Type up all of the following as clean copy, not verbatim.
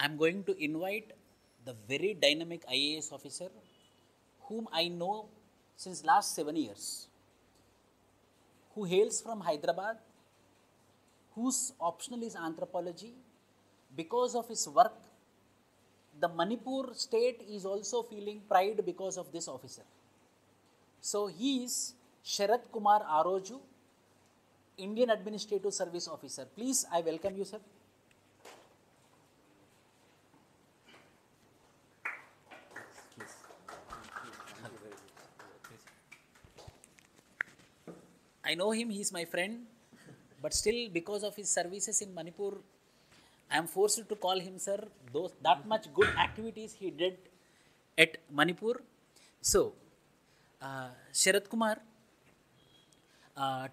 I'm going to invite the very dynamic IAS officer whom I know since last 7 years, who hails from Hyderabad, whose optional is anthropology. Because of his work, the Manipur state is also feeling pride because of this officer. So he is Sharat Kumar Aroju, Indian Administrative Service Officer. Please, I welcome you, sir. I know him, he's my friend, but still, because of his services in Manipur, I am forced to call him sir. Those that much good activities he did at Manipur. So, Sharat Kumar,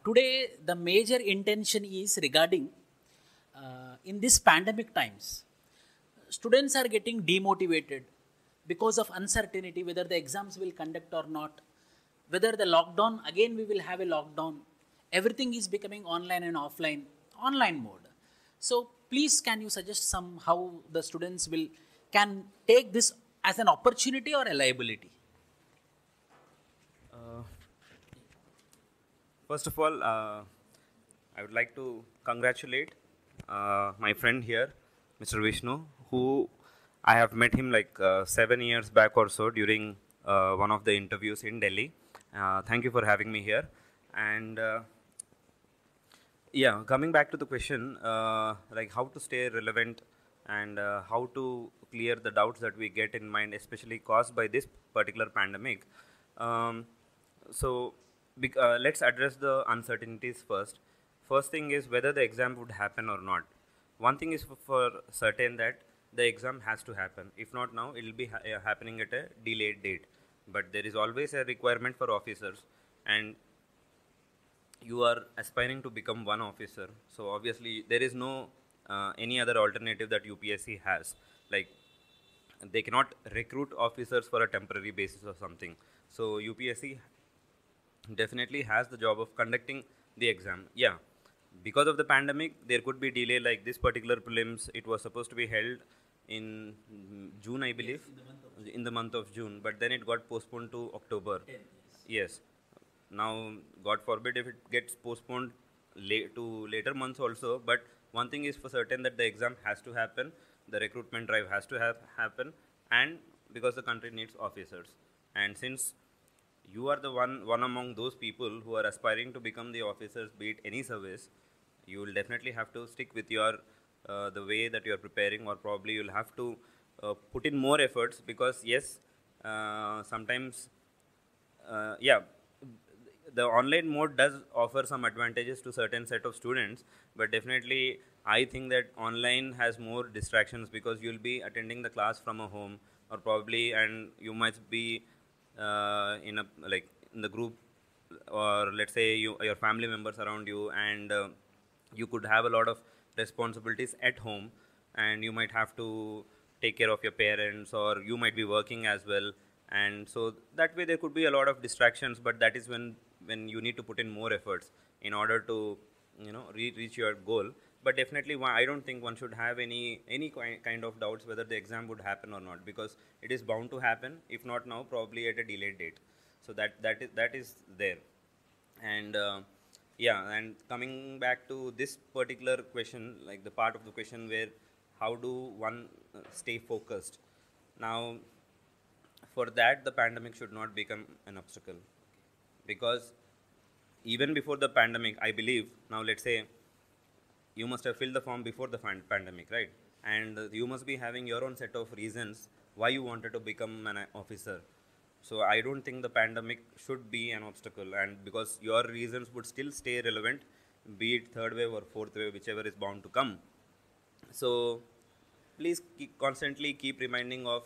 today the major intention is regarding in this pandemic times, students are getting demotivated because of uncertainty whether the exams will conduct or not, whether the lockdown, again we will have a lockdown, everything is becoming online and offline, online mode. So please can you suggest some how the students will can take this as an opportunity or a liability? Uh, First of all, I would like to congratulate my friend here, Mr. Vishnu, who I have met him like 7 years back or so during one of the interviews in Delhi. Thank you for having me here. And yeah, coming back to the question, like how to stay relevant and how to clear the doubts that we get in mind, especially caused by this particular pandemic. Um, so let's address the uncertainties first. First thing is whether the exam would happen or not. One thing is for certain that the exam has to happen. If not now, it will be happening at a delayed date. But there is always a requirement for officers, and you are aspiring to become one officer. So obviously there is no any other alternative that UPSC has. Like they cannot recruit officers for a temporary basis or something. So UPSC definitely has the job of conducting the exam. Yeah, because of the pandemic, there could be delay. Like this particular prelims, it was supposed to be held in June, I believe, in the month of June, but then it got postponed to October. 10, Yes. Now, God forbid if it gets postponed to later months also. But one thing is for certain that the exam has to happen, the recruitment drive has to happen, and because the country needs officers, and since you are the one among those people who are aspiring to become the officers, be it any service, you will definitely have to stick with your the way that you are preparing, or probably you'll have to put in more efforts because yes, sometimes yeah, the online mode does offer some advantages to certain set of students, but definitely I think that online has more distractions because you'll be attending the class from a home, or probably, and you might be in a like in the group, or let's say your family members around you, and you could have a lot of responsibilities at home, and you might have to take care of your parents, or you might be working as well, and so that way there could be a lot of distractions. But that is when you need to put in more efforts in order to reach your goal. But definitely I don't think one should have any kind of doubts whether the exam would happen or not, because it is bound to happen, if not now, probably at a delayed date. So that is there. And yeah, and coming back to this particular question, like the part of the question where how do one stay focused. Now, for that, the pandemic should not become an obstacle, because even before the pandemic, I believe, now let's say you must have filled the form before the pandemic, right? And you must be having your own set of reasons why you wanted to become an officer. So I don't think the pandemic should be an obstacle, and because your reasons would still stay relevant, be it third wave or fourth wave, whichever is bound to come. So please constantly keep reminding of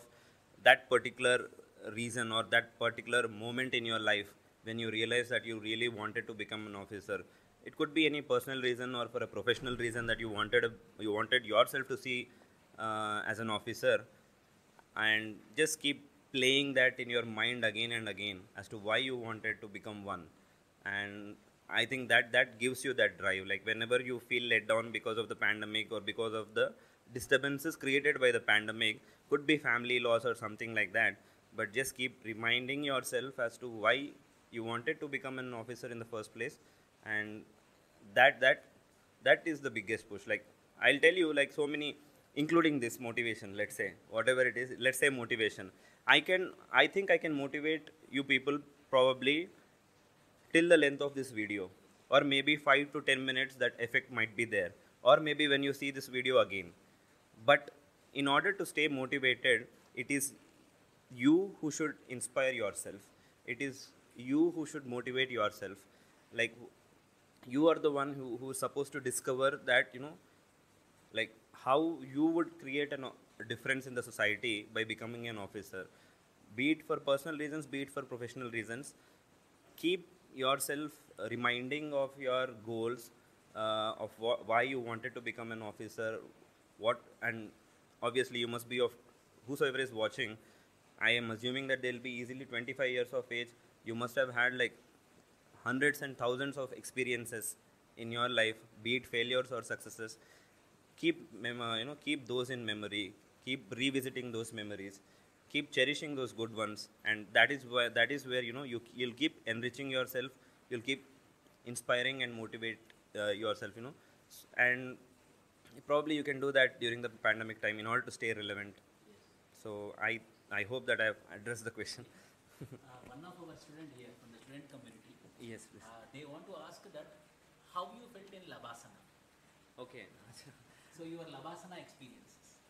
that particular reason or that particular moment in your life when you realize that you really wanted to become an officer. It could be any personal reason or for a professional reason that you wanted yourself to see as an officer, and just keep playing that in your mind again and again as to why you wanted to become one. And I think that gives you that drive. Like whenever you feel let down because of the pandemic or because of the disturbances created by the pandemic, could be family loss or something like that, but just keep reminding yourself as to why you wanted to become an officer in the first place. And that that that is the biggest push. Like, I'll tell you, like, so many, including this motivation, let's say, whatever it is, let's say motivation. I think I can motivate you people probably till the length of this video, or maybe 5 to 10 minutes. That effect might be there, or maybe when you see this video again. But in order to stay motivated, it is you who should inspire yourself. It is you who should motivate yourself. Like, you are the one who's supposed to discover that, like, how you would create a difference in the society by becoming an officer, be it for personal reasons, be it for professional reasons. Keep yourself reminding of your goals, of why you wanted to become an officer, what. And obviously you must be of, whosoever is watching, I am assuming that they'll be easily 25 years of age. You must have had like hundreds and thousands of experiences in your life, be it failures or successes. Keep keep those in memory, keep revisiting those memories, keep cherishing those good ones. And that is where you'll keep enriching yourself, you'll keep inspiring and motivate yourself. And probably you can do that during the pandemic time in order to stay relevant. So I hope that I've addressed the question. One of our student here from the student community, Yes, please. they want to ask that how you felt in Labasana. Okay. So your Labasana experiences.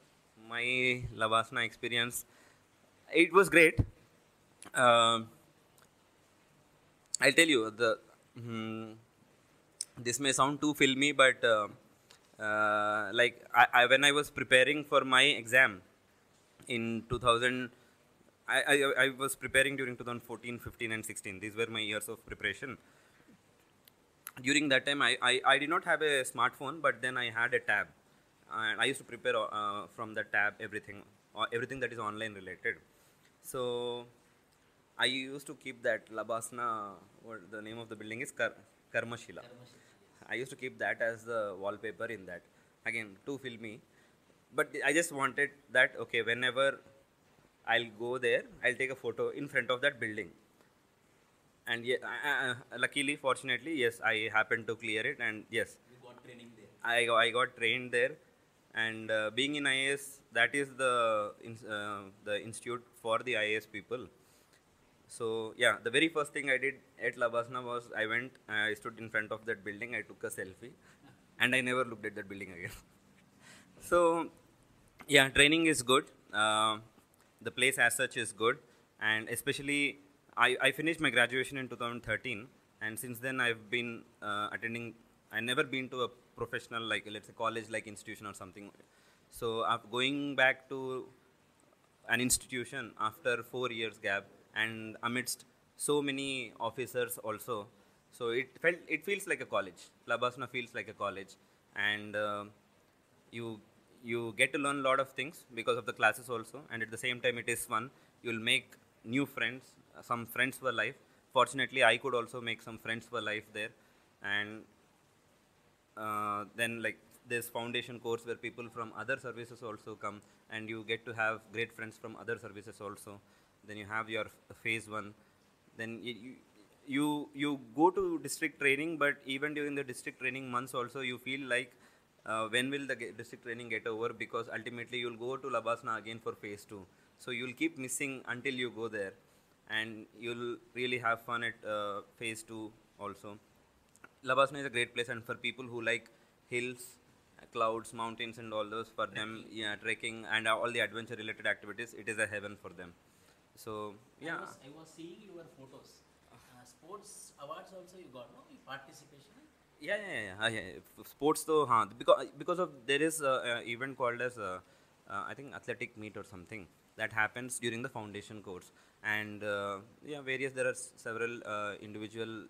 My Labasana experience, it was great. Um I'll tell you, this may sound too filmy, but like, when I was preparing for my exam in 2000, I was preparing during 2014, 15, and 16. These were my years of preparation. During that time, I did not have a smartphone, but then I had a tab. And I used to prepare from the tab everything that is online related. So I used to keep that Labasana, what the name of the building is, Karmashila. I used to keep that as the wallpaper in that. Again, too filmy. But I just wanted that, okay, whenever I'll go there, I'll take a photo in front of that building. And yeah, luckily, fortunately, yes, I happened to clear it. And yes, You got training there. I got trained there. And being in IAS, that is the institute for the IAS people. So yeah, the very first thing I did at Labasana was I stood in front of that building, I took a selfie, and I never looked at that building again. So yeah, training is good. The place as such is good, and especially I finished my graduation in 2013, and since then I've been attending. I never been to a professional, like, let's say, college like institution or something. So I'm going back to an institution after 4 years gap, and amidst so many officers also. So it feels like a college. Labasana feels like a college, and you you get to learn a lot of things because of the classes also, and at the same time it is fun. You'll make new friends, some friends for life. Fortunately, I could also make some friends for life there. And then, like, this foundation course where people from other services also come, and you get to have great friends from other services also. Then you have your phase one. Then you go to district training, but even during the district training months also, you feel like, when will the district training get over, because ultimately you'll go to Labasana again for phase two. So you'll keep missing until you go there, and you'll really have fun at phase two also. Labasana is a great place, and for people who like hills, clouds, mountains, and all those, for them, yeah, trekking and all the adventure related activities, it is a heaven for them. So yeah, I was seeing your photos. Sports awards also you got, no? Participation. Sports though, because of there is a event called as I think athletic meet or something that happens during the foundation course. And yeah, various, there are several individual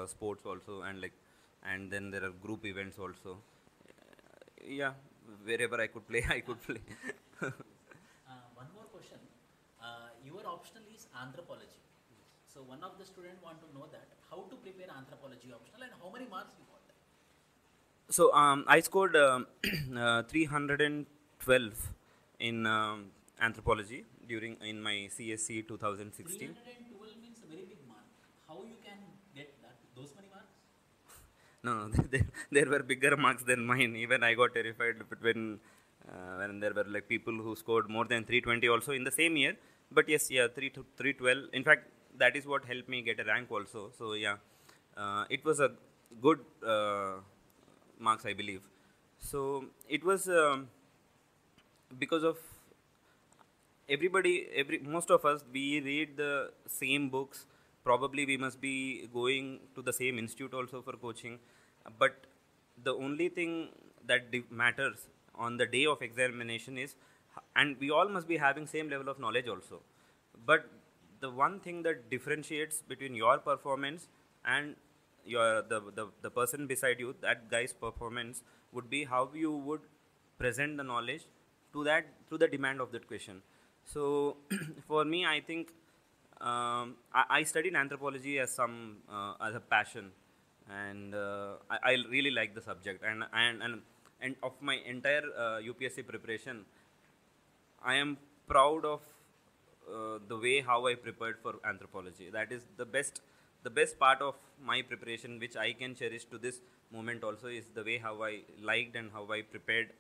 sports also, and then there are group events also. Yeah, wherever I could play, I could play. One more question. Your optional is anthropology. So one of the student want to know that how to prepare anthropology optional and how many marks you got. So I scored 312 in anthropology during in my CSC 2016. 312 means a very big mark. How you can get that those many marks? No, there were bigger marks than mine. Even I got terrified when there were like people who scored more than 320 also in the same year. But yes, yeah, 312. In fact, that is what helped me get a rank also. So yeah, it was a good marks, I believe. So it was because of every most of us, we read the same books. Probably we must be going to the same institute also for coaching, but the only thing that matters on the day of examination is and we all must be having same level of knowledge also, but the one thing that differentiates between your performance and the person beside you, that guy's performance, would be how you would present the knowledge to the demand of that question. So for me, I think I studied anthropology as as a passion, and I really like the subject. And of my entire UPSC preparation, I am proud of the way how I prepared for anthropology. That is the best part of my preparation, which I can cherish to this moment. Also, is the way how I liked and how I prepared,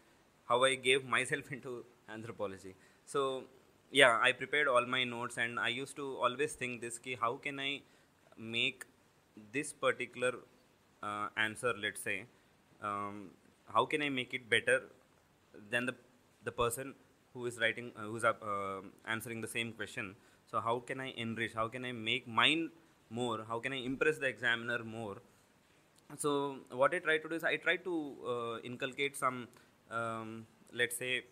how I gave myself into anthropology. So, yeah, I prepared all my notes, and I used to always think this: ki how can I make this particular answer? Let's say, how can I make it better than the person who is writing who's answering the same question. So how can I enrich, how can I make mine more, how can I impress the examiner more? So what I try to do is I try to inculcate some let's say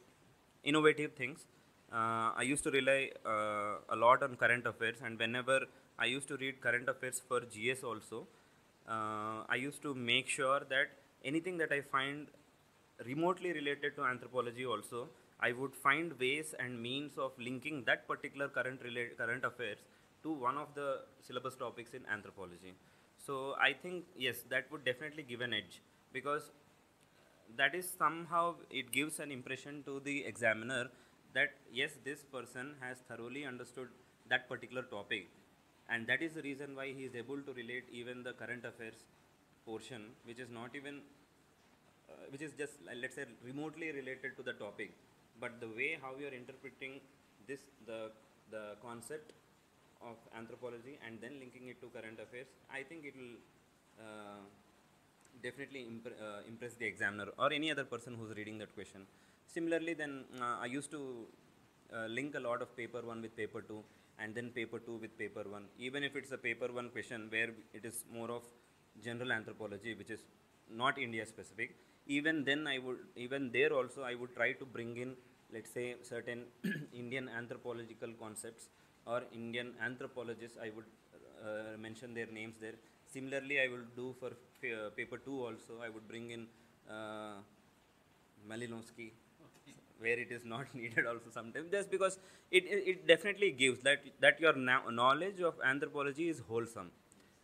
innovative things. I used to rely a lot on current affairs, and whenever I used to read current affairs for GS also, I used to make sure that anything that I find remotely related to anthropology also, I would find ways and means of linking that particular current affairs to one of the syllabus topics in anthropology. So I think yes, that would definitely give an edge, because that is somehow it gives an impression to the examiner that yes, this person has thoroughly understood that particular topic, and that is the reason why he is able to relate even the current affairs portion, which is not even which is just let's say remotely related to the topic, but the way how you are interpreting this the concept of anthropology and then linking it to current affairs, I think it will uh, definitely impress the examiner or any other person who's reading that question. Similarly, then I used to link a lot of paper 1 with paper 2, and then paper 2 with paper 1, even if it's a paper 1 question where it is more of general anthropology, which is not India specific. Even then I would, even there also I would try to bring in, let's say, certain Indian anthropological concepts or Indian anthropologists. I would mention their names there. Similarly, I will do for paper 2 also. I would bring in uh, Malinowski, where it is not needed also sometimes, just because it definitely gives that your knowledge of anthropology is wholesome.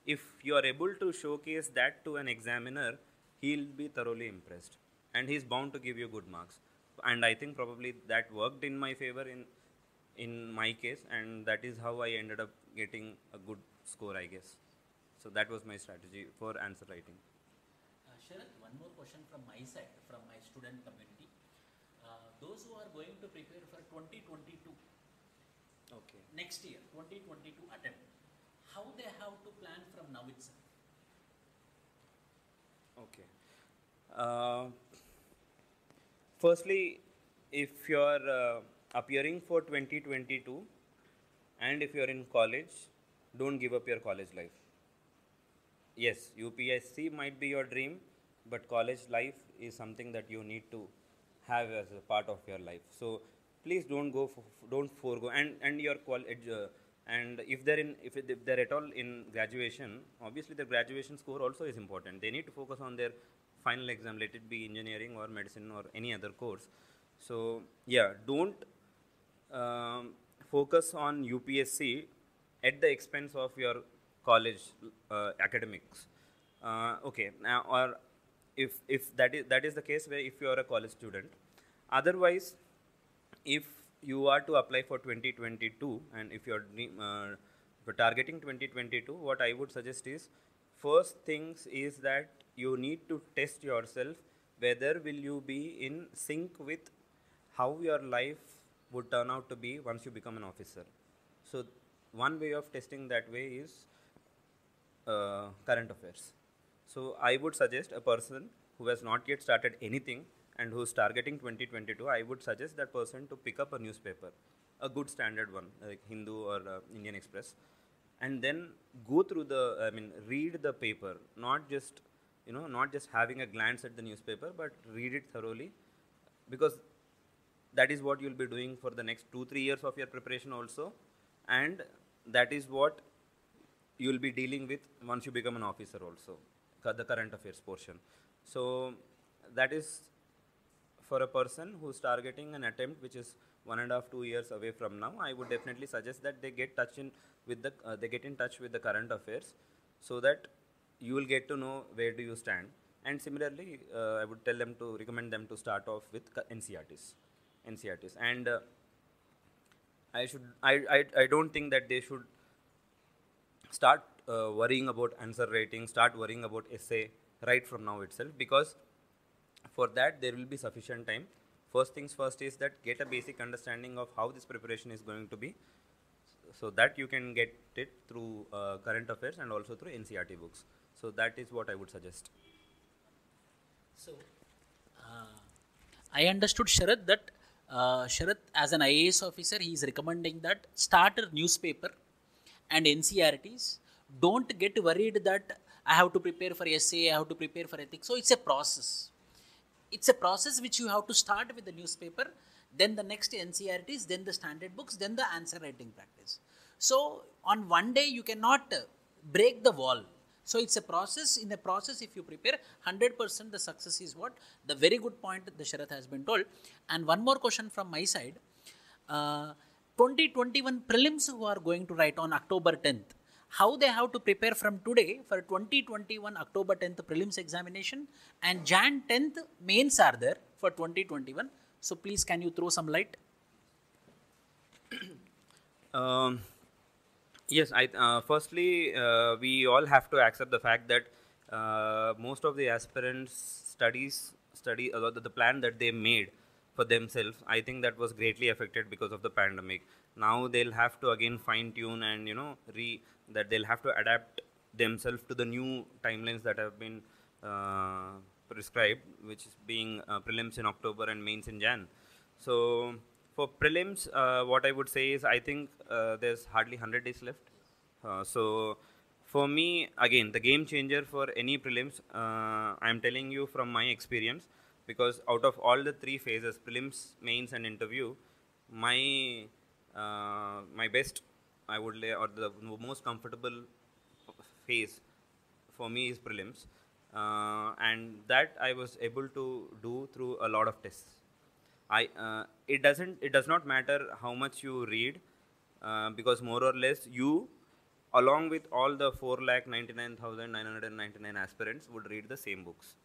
If you are able to showcase that to an examiner, he'll be thoroughly impressed, and he's bound to give you good marks. And I think probably that worked in my favor in my case, and that is how I ended up getting a good score, I guess. So that was my strategy for answer writing. Sharath, one more question from my side, from my student community. Those who are going to prepare for 2022, Okay. next year, 2022 attempt, how they have to plan from now itself? Okay. Uh, Firstly, if you're appearing for 2022 and if you're in college, don't give up your college life. Yes, UPSC might be your dream, but college life is something that you need to have as a part of your life. So please don't forego, and your college and if if they're at all in graduation, obviously the graduation score also is important. They need to focus on their final exam, let it be engineering or medicine or any other course. So yeah, don't focus on UPSC at the expense of your college academics. Okay, now or if that is the case where if you are a college student. Otherwise, if you are to apply for 2022 and if you're targeting 2022, what I would suggest is first things is that you need to test yourself whether will you be in sync with how your life would turn out to be once you become an officer. So one way of testing that way is current affairs. So I would suggest a person who has not yet started anything and who's targeting 2022, I would suggest that person to pick up a newspaper, a good standard one like Hindu or Indian Express, and then go through read the paper, not just not just having a glance at the newspaper, but read it thoroughly, because that is what you'll be doing for the next 2-3 years of your preparation also, and that is what you'll be dealing with once you become an officer also, the current affairs portion. So that is for a person who's targeting an attempt which is 1.5-2 years away from now. I would definitely suggest that they get in touch with the current affairs, so that you will get to know where do you stand. And similarly, I would recommend them to start off with NCRTs. And I don't think that they should start worrying about answer writing, start worrying about essay right from now itself, because for that there will be sufficient time. First things first is that get a basic understanding of how this preparation is going to be, so that you can get it through current affairs and also through NCRT books. So that is what I would suggest. So, I understood Sharath that Sharath, as an IAS officer, he is recommending that start a newspaper and NCRTs. Don't get worried that I have to prepare for essay, I have to prepare for ethics. So it's a process. It's a process which you have to start with the newspaper, then the next NCRTs, then the standard books, then the answer writing practice. So on one day you cannot break the wall. So it's a process. In a process, if you prepare 100%, the success is what? The very good point the Sharath has been told. And one more question from my side. 2021 prelims who are going to write on October 10th, how they have to prepare from today for 2021 October 10th prelims examination, and Jan 10th mains are there for 2021. So please, can you throw some light? Yes, firstly, we all have to accept the fact that most of the aspirants study the plan that they made for themselves. I think that was greatly affected because of the pandemic. Now they'll have to again fine tune and that they'll have to adapt themselves to the new timelines that have been prescribed, which is being prelims in October and mains in Jan. So for prelims, what I would say is I think there's hardly 100 days left. So for me, again, the game changer for any prelims, I'm telling you from my experience, because out of all the 3 phases, prelims, mains and interview, my best, I would say, or the most comfortable phase for me is prelims, and that I was able to do through a lot of tests. It does not matter how much you read, because more or less you, along with all the 4,99,999 aspirants, would read the same books.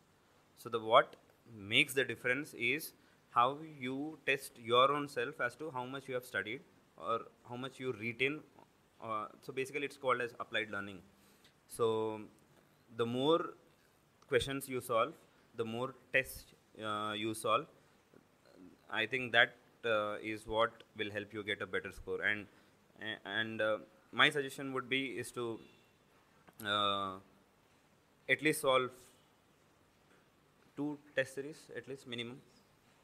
So what makes the difference is how you test your own self as to how much you have studied or how much you retain. So basically it's called as applied learning. So the more questions you solve, the more tests you solve, I think that is what will help you get a better score. And my suggestion would be is to at least solve 2 test series, at least minimum.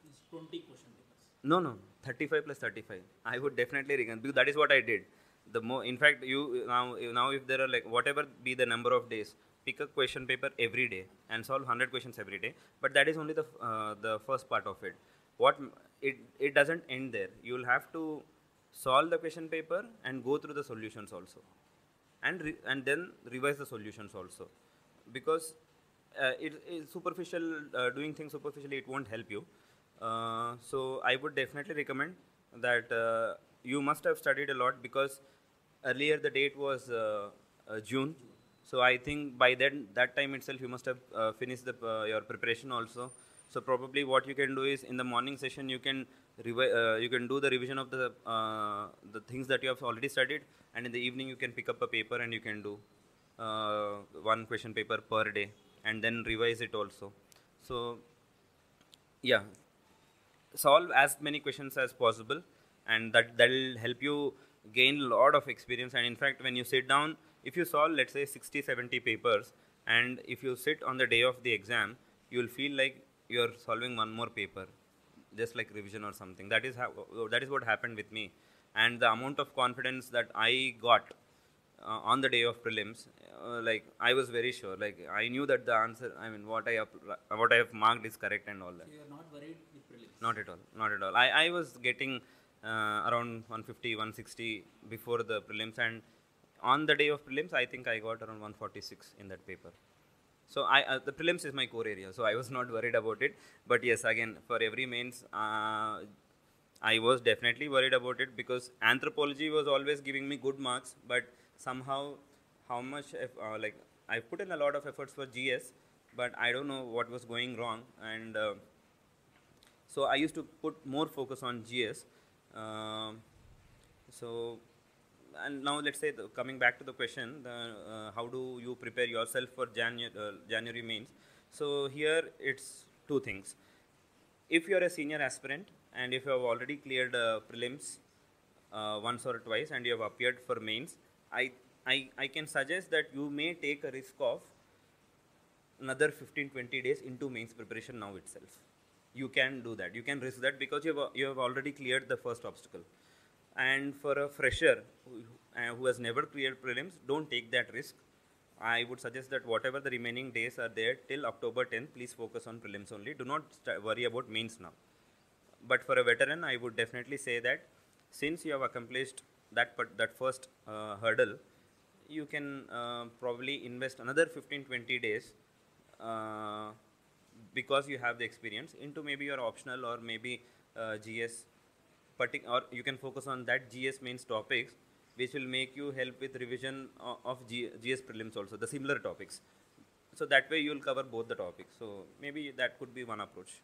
It's 20 question papers. No, 35 plus 35. I would definitely recommend, because that is what I did. In fact, you now if there are like whatever be the number of days, pick a question paper every day and solve 100 questions every day. But that is only the first part of it. It doesn't end there. You will have to solve the question paper and go through the solutions also, and then revise the solutions also, because it is superficial, doing things superficially, it won't help you. So I would definitely recommend that you must have studied a lot, because earlier the date was June. So I think by then that time itself you must have finished your preparation also. So probably what you can do is in the morning session you can do the revision of the things that you have already studied, and in the evening you can pick up a paper and you can do one question paper per day and then revise it also. So yeah, solve as many questions as possible, and that'll help you gain a lot of experience. And in fact, when you sit down, if you solve, let's say, 60-70 papers, and if you sit on the day of the exam, you'll feel like you're solving one more paper, just like revision or something. That is what happened with me. And the amount of confidence that I got on the day of prelims, like I was very sure, like I knew that the answer, I mean, what I have marked is correct and all that. So you are not worried with prelims? Not at all, not at all. I was getting around 150, 160 before the prelims, and on the day of prelims, I think I got around 146 in that paper. So the prelims is my core area, so I was not worried about it. But yes, again, for every mains, I was definitely worried about it, because anthropology was always giving me good marks, but somehow, how much like I put in a lot of efforts for GS, but I don't know what was going wrong, and so I used to put more focus on GS. So, and now let's say coming back to the question, how do you prepare yourself for January mains? So here it's two things. If you are a senior aspirant and if you have already cleared prelims once or twice and you have appeared for mains, I can suggest that you may take a risk of another 15-20 days into mains preparation now itself. You can do that. You can risk that because you have already cleared the first obstacle. And for a fresher who has never cleared prelims, don't take that risk. I would suggest that whatever the remaining days are there till October 10th, please focus on prelims only. Do not worry about mains now. But for a veteran, I would definitely say that since you have accomplished that first hurdle, you can probably invest another 15-20 days because you have the experience into maybe your optional or maybe GS, or you can focus on that GS mains topics, which will make you help with revision of GS prelims also, the similar topics. So that way you will cover both the topics. So maybe that could be one approach.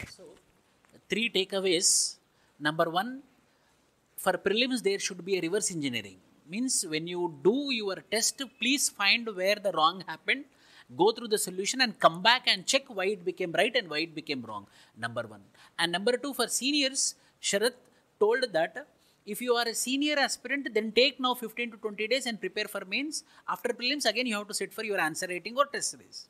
So, 3 takeaways. Number 1, for prelims there should be a reverse engineering. Means when you do your test, please find where the wrong happened, go through the solution and come back and check why it became right and why it became wrong. Number 1. And number 2, for seniors, Sharath told that if you are a senior aspirant, then take now 15 to 20 days and prepare for mains. After prelims, again you have to sit for your answer rating or test series.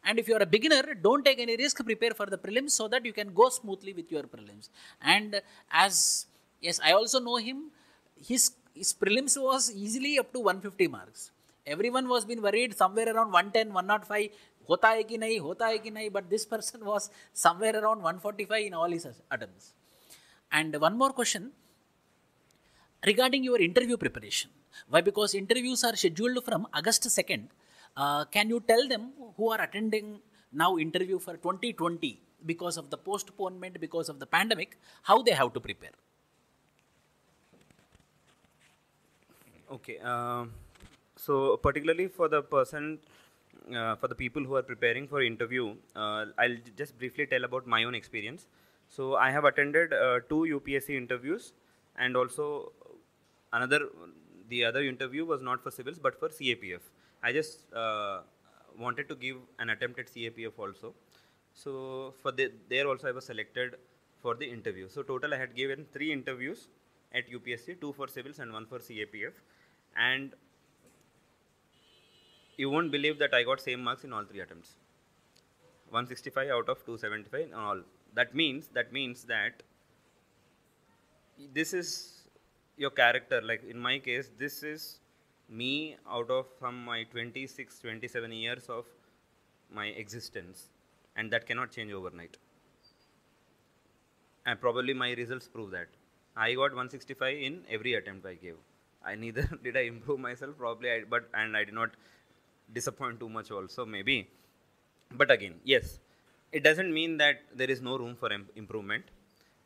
And if you are a beginner, don't take any risk, prepare for the prelims so that you can go smoothly with your prelims. And yes, I also know him, his prelims was easily up to 150 marks. Everyone was been worried somewhere around 110, 105, hota hai ki nahi, but this person was somewhere around 145 in all his attempts. And one more question regarding your interview preparation. Why? Because interviews are scheduled from August 2nd. Can you tell them who are attending now interview for 2020 because of the postponement, because of the pandemic, how they have to prepare? Okay. So particularly for the for the people who are preparing for interview, I'll just briefly tell about my own experience. So I have attended 2 UPSC interviews, and also the other interview was not for civils but for CAPF. I just wanted to give an attempt at CAPF also. So for there also I was selected for the interview. So total I had given 3 interviews at UPSC, 2 for civils and 1 for CAPF. And you won't believe that I got same marks in all 3 attempts. 165 out of 275 in all. That means that this is your character. Like in my case, this is me out of from my 26, 27 years of my existence, and that cannot change overnight. And probably my results prove that. I got 165 in every attempt I gave. I neither did I improve myself, probably, and I did not disappoint too much also, maybe. But again, yes, it doesn't mean that there is no room for improvement.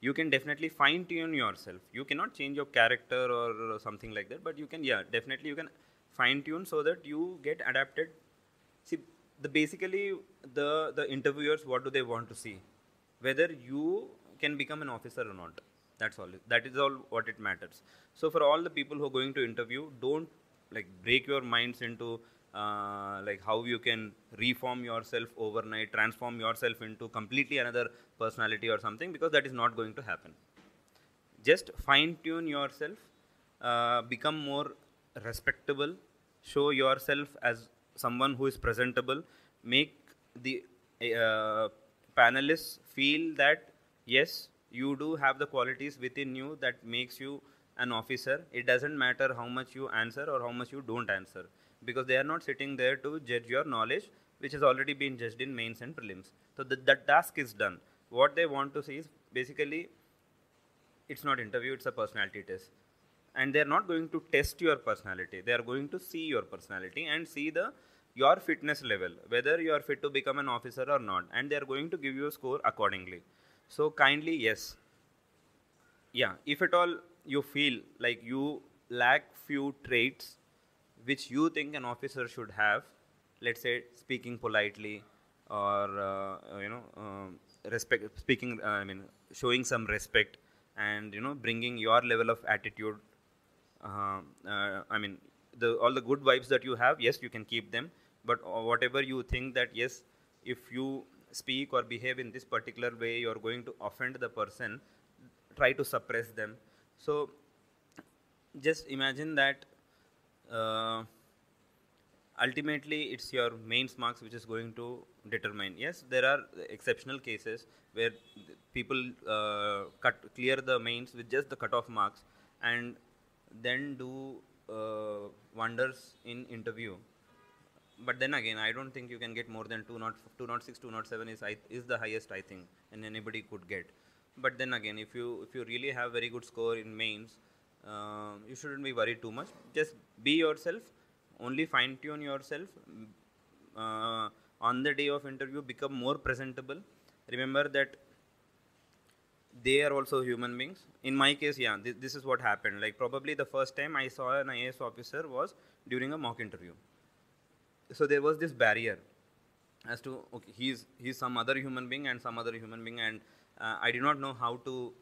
You can definitely fine tune yourself. You cannot change your character or something like that, but you can, yeah, definitely you can fine tune so that you get adapted. See, basically the interviewers, what do they want to see? Whether you can become an officer or not. That's all. That is all what it matters. So for all the people who are going to interview, don't like break your minds into like how you can reform yourself overnight, transform yourself into completely another personality or something, because that is not going to happen. Just fine tune yourself, become more respectable, show yourself as someone who is presentable, make the panelists feel that yes, you do have the qualities within you that makes you an officer. It doesn't matter how much you answer or how much you don't answer, because they are not sitting there to judge your knowledge, which has already been judged in mains and prelims. So that task is done. What they want to see is basically, it's not interview, it's a personality test. And they're not going to test your personality. They are going to see your personality and see your fitness level, whether you are fit to become an officer or not. And they are going to give you a score accordingly. So kindly, yes. Yeah, if at all you feel like you lack few traits which you think an officer should have, let's say speaking politely, or speaking, showing some respect, and bringing your level of attitude, all the good vibes that you have, yes, you can keep them. But whatever you think that yes, if you speak or behave in this particular way, you're going to offend the person, try to suppress them. So just imagine that ultimately it's your mains marks which is going to determine. Yes, there are exceptional cases where people clear the mains with just the cutoff marks and then do wonders in interview. But then again, I don't think you can get more than 206, 207 is the highest, I think, and anybody could get. But then again, if you really have very good score in mains, you shouldn't be worried too much. Just be yourself, only fine tune yourself. On the day of interview, become more presentable. Remember that they are also human beings. In my case, yeah, this is what happened. Like probably the first time I saw an IAS officer was during a mock interview. So there was this barrier as to, okay, he's some other human being and some other human being, and I did not know how to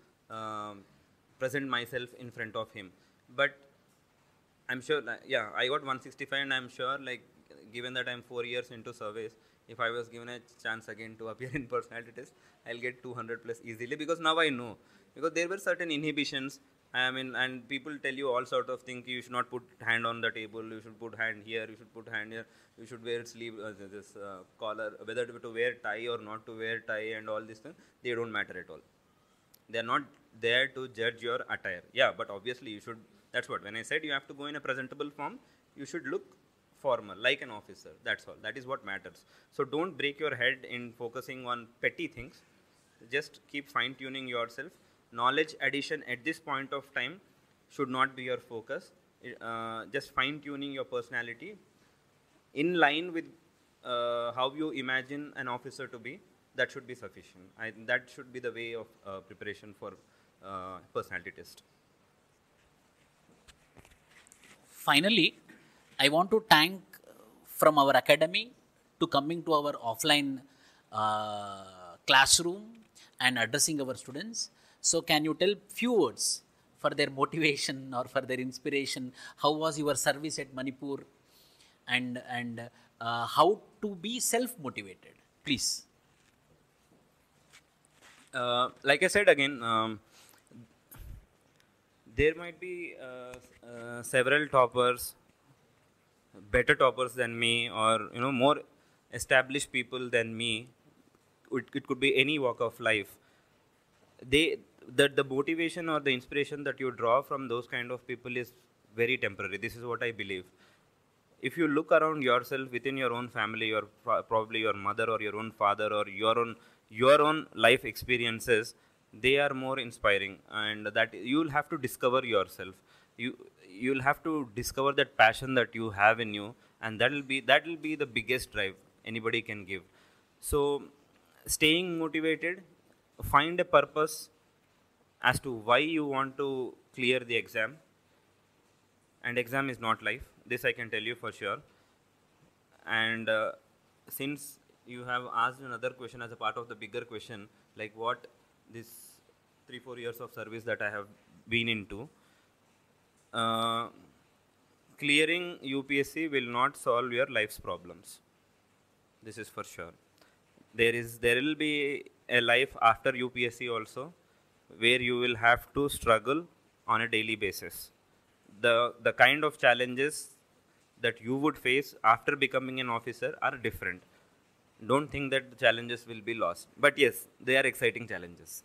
present myself in front of him. But I'm sure, yeah, I got 165, and I'm sure, like, given that I'm 4 years into surveys, if I was given a chance again to appear in personality test, I'll get 200 plus easily, because now I know. Because there were certain inhibitions, and people tell you all sort of things. You should not put hand on the table, you should put hand here, you should put hand here, you should wear sleeve, collar, whether to wear tie or not to wear tie, and all these things, they don't matter at all. They are not there to judge your attire. Yeah, but obviously you should, that's what, when I said you have to go in a presentable form, you should look formal, like an officer. That's all. That is what matters. So don't break your head in focusing on petty things. Just keep fine tuning yourself. Knowledge addition at this point of time should not be your focus. Just fine tuning your personality in line with how you imagine an officer to be. That should be sufficient. That should be the way of preparation for personality test. Finally, I want to thank from our academy to coming to our offline classroom and addressing our students. So can you tell few words for their motivation or for their inspiration? How was your service at Manipur, and how to be self-motivated? Please. Like I said again, there might be several toppers, better toppers than me, or more established people than me. It could be any walk of life. The motivation or the inspiration that you draw from those kind of people is very temporary. This is what I believe. If you look around yourself within your own family, or probably your mother or your own father, or your own life experiences, they are more inspiring, and that you'll have to discover yourself. You'll have to discover that passion that you have in you, and that will be the biggest drive anybody can give. So staying motivated, find a purpose as to why you want to clear the exam. And exam is not life. This I can tell you for sure. And since you have asked another question as a part of the bigger question, like what this 3-4 years of service that I have been into, uh, clearing UPSC will not solve your life's problems. This is for sure. There will be a life after UPSC also, where you will have to struggle on a daily basis. The kind of challenges that you would face after becoming an officer are different. Don't think that the challenges will be lost, but yes, they are exciting challenges.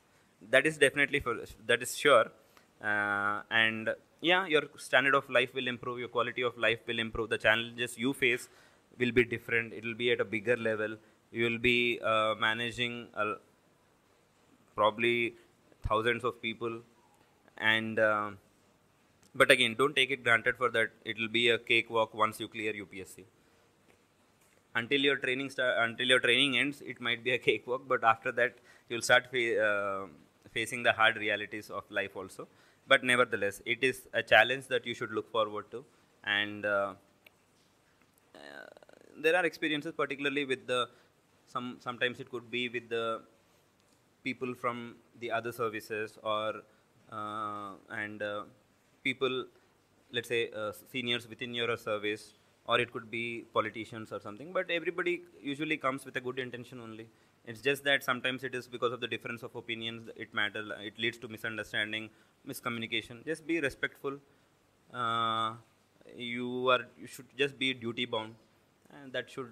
That is definitely that is sure. And yeah, your standard of life will improve, your quality of life will improve, the challenges you face will be different, it will be at a bigger level. You will be managing probably thousands of people. And but again, don't take it granted for that it will be a cakewalk once you clear UPSC. Until your training ends, it might be a cakewalk, but after that you'll start facing the hard realities of life also. But nevertheless, it is a challenge that you should look forward to. And there are experiences, particularly with the sometimes it could be with the people from the other services, or and people, let's say seniors within your service, or it could be politicians or something. But everybody usually comes with a good intention only. It's just that sometimes it is because of the difference of opinions, it leads to misunderstanding, miscommunication. Just be respectful. uh, you should just be duty bound, and that should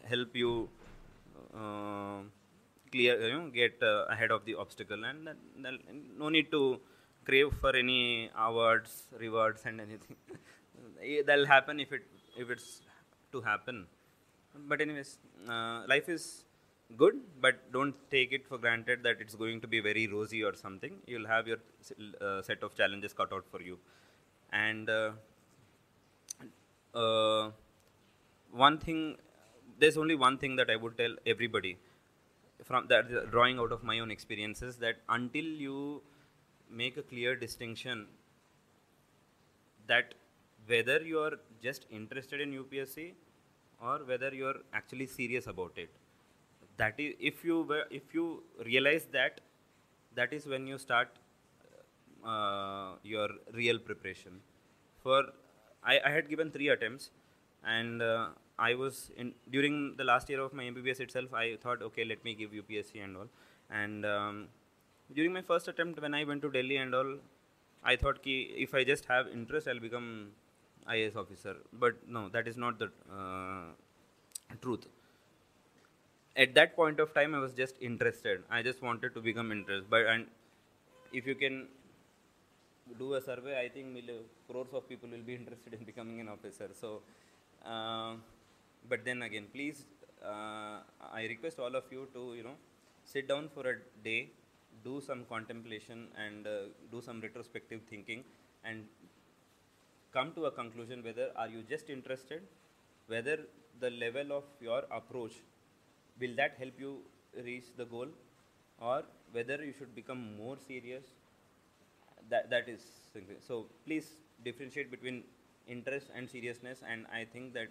help you uh, get ahead of the obstacle. And no need to crave for any awards, rewards, and anything. That'll happen if it's to happen. But anyways, life is good, but don't take it for granted that it's going to be very rosy or something. You'll have your set of challenges cut out for you. And uh, one thing there's only one thing that I would tell everybody, from that, drawing out of my own experiences, that until you make a clear distinction that whether you are just interested in UPSC or whether you are actually serious about it, that is, if you realize that, that is when you start your real preparation. For I had given 3 attempts, and I was during the last year of my MBBS itself. I thought, okay, let me give UPSC and all. And during my first attempt, when I went to Delhi and all, I thought ki if I just have interest, I'll become IAS officer. But no, that is not the truth. At that point of time, I was just interested. I just wanted to become interested. But and if you can do a survey, I think crores of people will be interested in becoming an officer. So, but then again, please, I request all of you to sit down for a day, do some contemplation, and do some retrospective thinking, and come to a conclusion whether are you just interested, whether the level of your approach will that help you reach the goal, or whether you should become more serious. That is something. So please differentiate between interest and seriousness. And I think that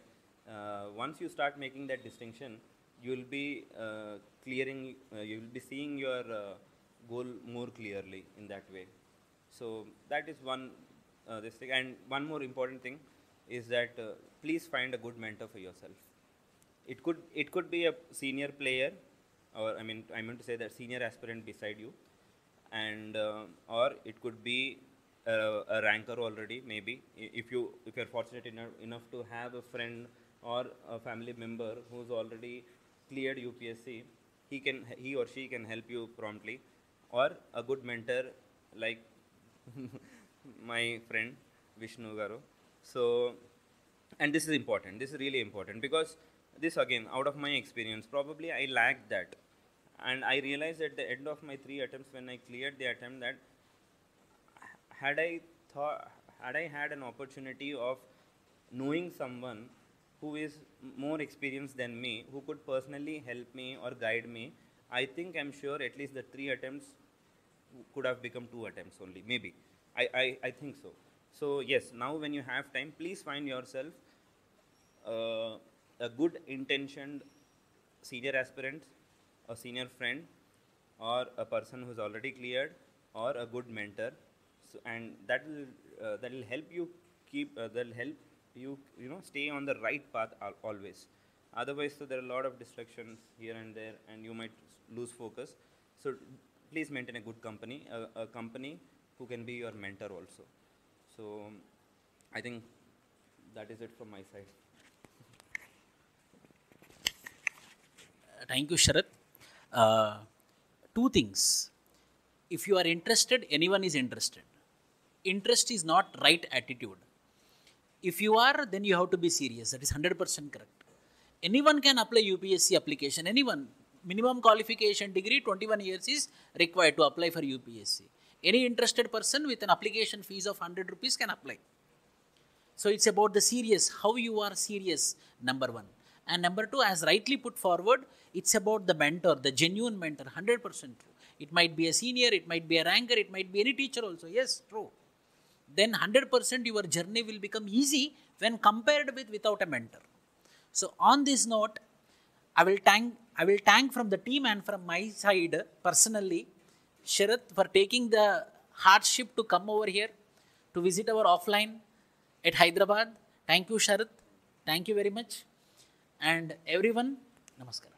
once you start making that distinction, you will be you will be seeing your goal more clearly in that way. So that is one this thing. And one more important thing is that please find a good mentor for yourself. It could be a senior player, or I meant to say that senior aspirant beside you, and or it could be a ranker already, maybe. If you're fortunate enough to have a friend or a family member who's already cleared UPSC, he or she can help you promptly. Or a good mentor like my friend Vishnu Garu. So, and this is important, this is really important, because this, again, out of my experience, probably I lacked that. And I realized at the end of my 3 attempts, when I cleared the attempt, that had I had an opportunity of knowing someone who is more experienced than me, who could personally help me or guide me, I think, I'm sure, at least the 3 attempts could have become 2 attempts only, maybe. I think so. So yes, now when you have time, please find yourself a good intentioned senior aspirant, a senior friend, or a person who's already cleared, or a good mentor. So, and that will help you that'll help you stay on the right path always. Otherwise, so there are a lot of distractions here and there, and you might lose focus. So please maintain a good company, a company who can be your mentor also. So I think that is it from my side. Thank you, Sharath. Two things. If you are interested, anyone is interested. Interest is not right attitude. If you are, then you have to be serious. That is 100% correct. Anyone can apply UPSC application. Anyone. Minimum qualification degree 21 years is required to apply for UPSC. Any interested person with an application fees of 100 rupees can apply. So it's about the serious, how you are serious, number one. And number two, as rightly put forward, it's about the mentor, the genuine mentor, 100% true. It might be a senior, it might be a ranker, it might be any teacher also. Yes, true. Then 100% your journey will become easy when compared with without a mentor. So on this note, I will thank from the team and from my side personally, Sharath, for taking the hardship to come over here to visit our offline at Hyderabad. Thank you, Sharath. Thank you very much. And everyone, namaskar.